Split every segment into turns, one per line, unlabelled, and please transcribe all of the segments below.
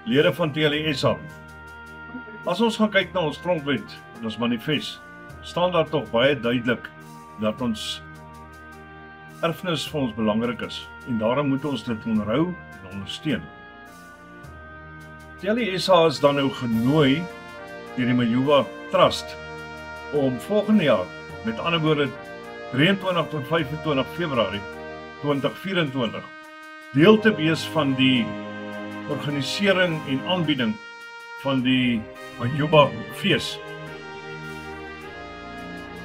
lede van TLSA. As ons gaan kyk na ons grondwet en ons manifest, staan daar tog baie duidelik dat ons erfenis vir ons belangrik is en daarom moet ons dit onderhou en ondersteun. TLSA is dan nou genooi deur die Majuba Trust om volgende jaar, met ander woorde 23 tot 25 Februarie 2024, deel te wees van die organisering en aanbieding van die Majuba fees.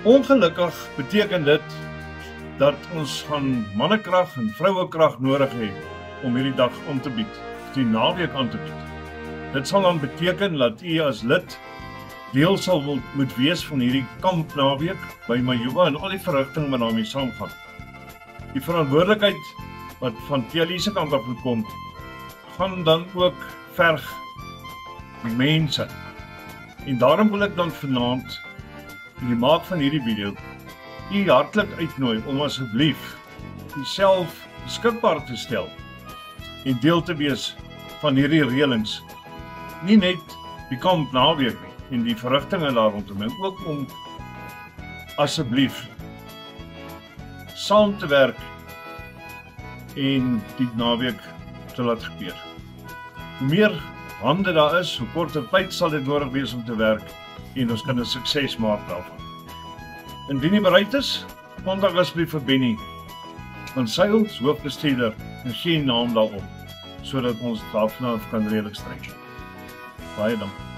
Ongelukkig beteken dit dat ons gaan mannekrag en vrouekrag nodig hê om hierdie dag aan te bied, die naweek aan te bied. Dit sal dan beteken dat u as lid deel sal moet wees van hierdie kamp naweek by Majuba en al die verrigtinge wat daarmee saamgaan. Die verantwoordelikheid wat van TLI se kant af kom, gaan dan ook verg mense. En daarom wil ek dan vanaand in die maak van hierdie video u hartlik uitnooi om asseblief uself beskikbaar te stel en deel te wees van hierdie reëlings. Nie net die kamp naweek nie en die verrigtinge daar rondom, maar ook om asseblief saam te werk en die naweek te laat gebeur. Hoe meer hande daar is, hoe korter tyd sal dit nodig wees om te werk en ons kan 'n sukses maak daarvan. Indien jy bereid is, kontak asseblief vir Benny, want sy is hoofbestuurder en gee naam daarop, sodat ons daarvan kan redelik strek. Baie dankie.